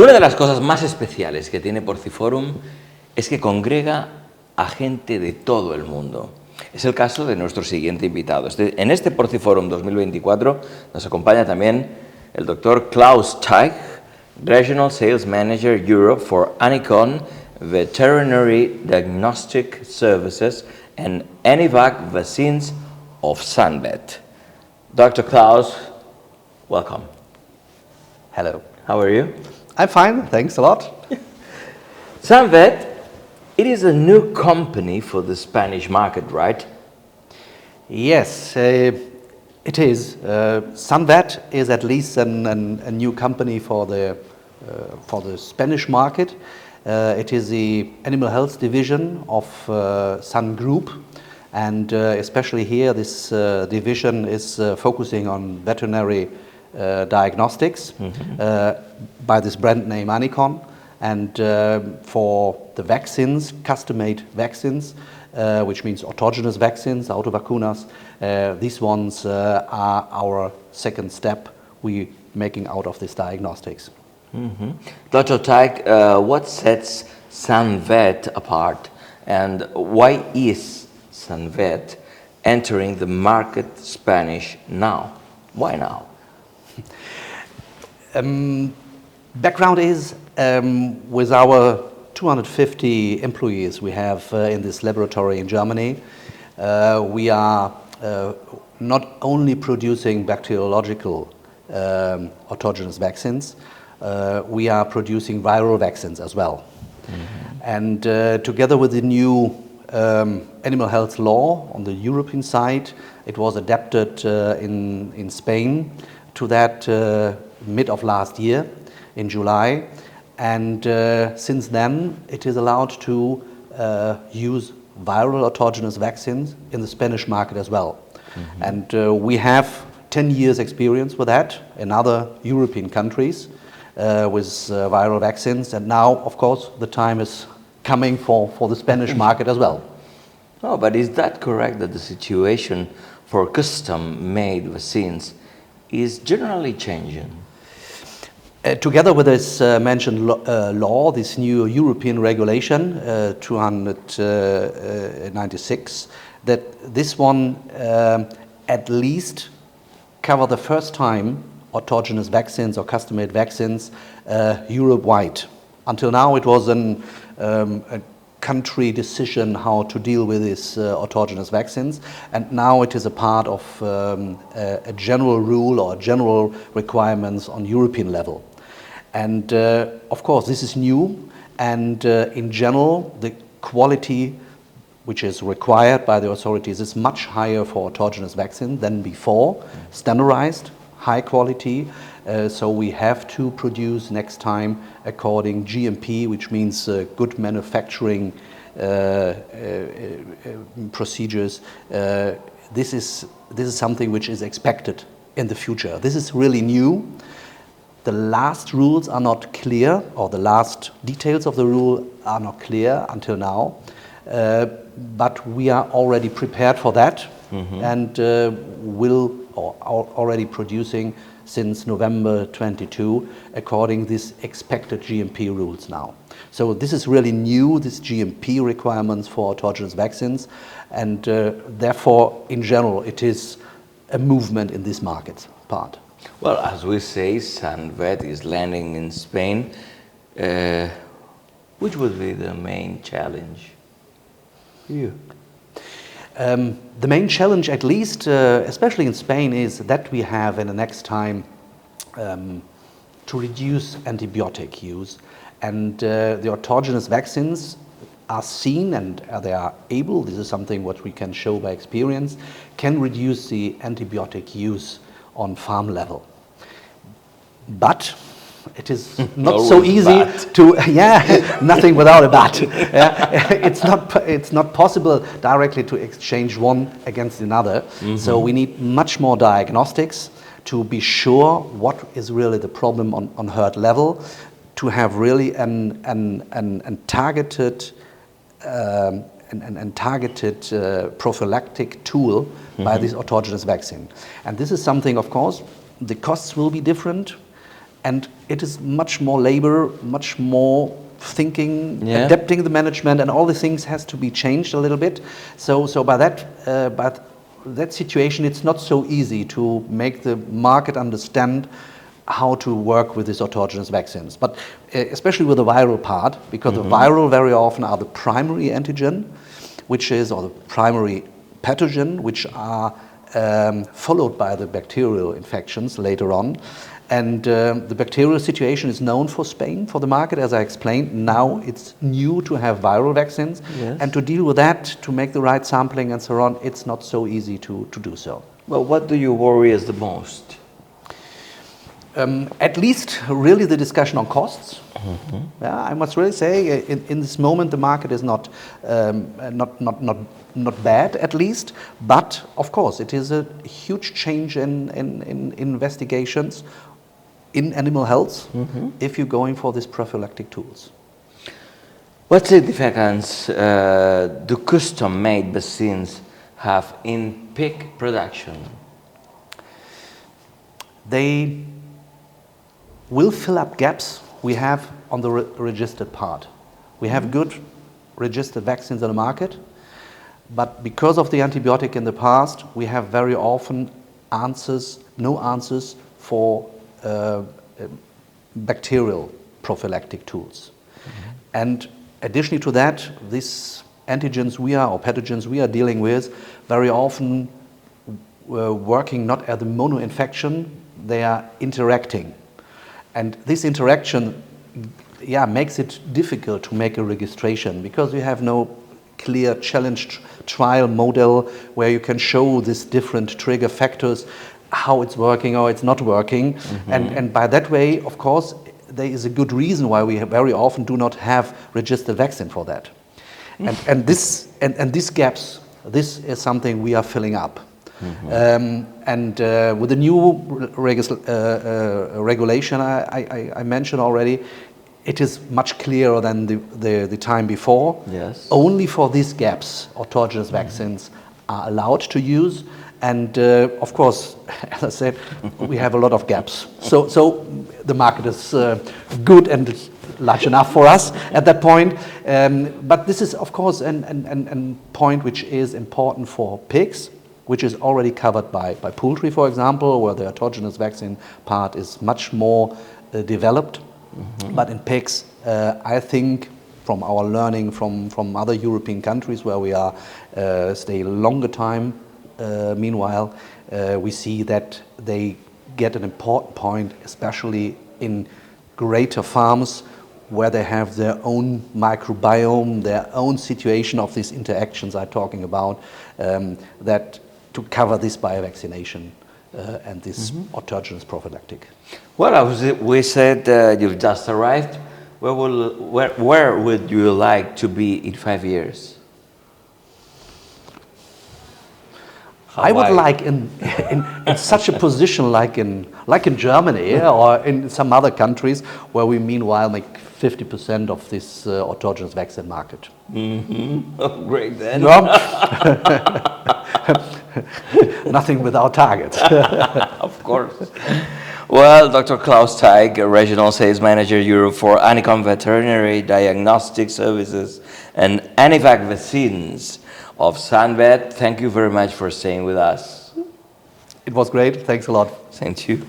Una de las cosas más especiales que tiene porciFORUM es que congrega a gente de todo el mundo. Es el caso de nuestro siguiente invitado. En este porciFORUM 2024 nos acompaña también el doctor Klaus Teich, Regional Sales Manager Europe for ANICON-Veterinary Diagnostic Services and ANIVAC-Vaccines of Sunvet. Dr. Klaus, welcome. Hello. How are you? I'm fine, thanks a lot. Sunvet, it is a new company for the Spanish market, right? Yes, it is. Sunvet is at least a new company for the Spanish market. It is the animal health division of Sun Group, and especially here this division is focusing on veterinary diagnostics by this brand name ANICON, and for the vaccines, custom-made vaccines, which means autogenous vaccines, VACUNAS, these ones are our second step we making out of this diagnostics. Dr. Teich, what sets Sunvet apart, and why is Sunvet entering the market Spanish now? Why now? Background is with our 250 employees we have in this laboratory in Germany, we are not only producing bacteriological autogenous vaccines, we are producing viral vaccines as well. And together with the new animal health law on the European side, it was adapted in Spain to that mid of last year in July, and since then it is allowed to use viral autogenous vaccines in the Spanish market as well. And we have 10 years experience with that in other European countries with viral vaccines, and now of course the time is coming for the Spanish market as well. Oh, but is that correct that the situation for custom-made vaccines is generally changing? Together with this mentioned law, this new European regulation 296, that this one at least cover the first time autogenous vaccines or custom-made vaccines Europe-wide. Until now it was a country decision how to deal with these autogenous vaccines, and now it is a part of a general rule or general requirements on European level. And of course this is new, and in general the quality which is required by the authorities is much higher for autogenous vaccine than before, standardized, high quality, so we have to produce next time according GMP, which means good manufacturing procedures. This is something which is expected in the future. This is really new. The last rules are not clear, or the last details of the rule are not clear until now, but we are already prepared for that, and will or are already producing since November 22 according this expected GMP rules now. So this is really new, this GMP requirements for autogenous vaccines, and therefore in general it is a movement in this market part. Well, as we say, Sunvet is landing in Spain. Which would be the main challenge for you? The main challenge, at least, especially in Spain, is that we have in the next time to reduce antibiotic use, and the autogenous vaccines are seen, and they are able, this is something what we can show by experience, can reduce the antibiotic use on farm level. But it is not so easy to, nothing without a but. It's not possible directly to exchange one against another. So we need much more diagnostics to be sure what is really the problem on herd level, to have really an targeted prophylactic tool by this autogenous vaccine. And this is something, of course, the costs will be different. and it is much more labor, much more thinking, adapting the management, and all the things has to be changed a little bit. So by that situation, it's not so easy to make the market understand how to work with these autogenous vaccines. But especially with the viral part, because the viral very often are the primary antigen, which is, or the primary pathogen, which are followed by the bacterial infections later on. And the bacterial situation is known for Spain, for the market, as I explained. Now it's new to have viral vaccines. Yes. And to deal with that, to make the right sampling and so on, it's not so easy to do so. Well, what do you worry as the most? At least really the discussion on costs. Yeah, I must really say in this moment the market is not bad, at least, but of course it is a huge change in investigations in animal health if you're going for these prophylactic tools. What significance do custom-made vaccines have in pig production? They will fill up gaps we have on the registered part. We have good registered vaccines on the market, but because of the antibiotic in the past, we have very often no answers for bacterial prophylactic tools. And additionally to that, these antigens or pathogens we are dealing with very often working not as a mono-infection, they are interacting. And this interaction makes it difficult to make a registration because we have no clear challenge trial model where you can show these different trigger factors, how it's working or it's not working. And by that way, of course, there is a good reason why we very often do not have registered vaccine for that. And these gaps, this is something we are filling up. With the new regulation I mentioned already, it is much clearer than the time before. Yes. Only for these gaps, autogenous vaccines are allowed to use. And of course, as I said, we have a lot of gaps. So the market is good and large enough for us at that point. But this is, of course, a point which is important for pigs, which is already covered by poultry, for example, where the autogenous vaccine part is much more developed. But in pigs, I think from our learning from other European countries where we are stay a longer time, meanwhile, we see that they get an important point, especially in greater farms where they have their own microbiome, their own situation of these interactions I'm talking about, that to cover this by vaccination and this autogenous prophylactic. Well, we said you've just arrived. Where would you like to be in 5 years? I would like in such a position like in Germany or in some other countries where we meanwhile make 50% of this autogenous vaccine market. Oh, great then. Nothing without targets. Of course. Well, Dr. Klaus Teich, Regional Sales Manager Europe for ANICON-Veterinary Diagnostic Services and ANIVAC-Vaccines of Sunvet, thank you very much for staying with us. It was great. Thanks a lot. Thank you.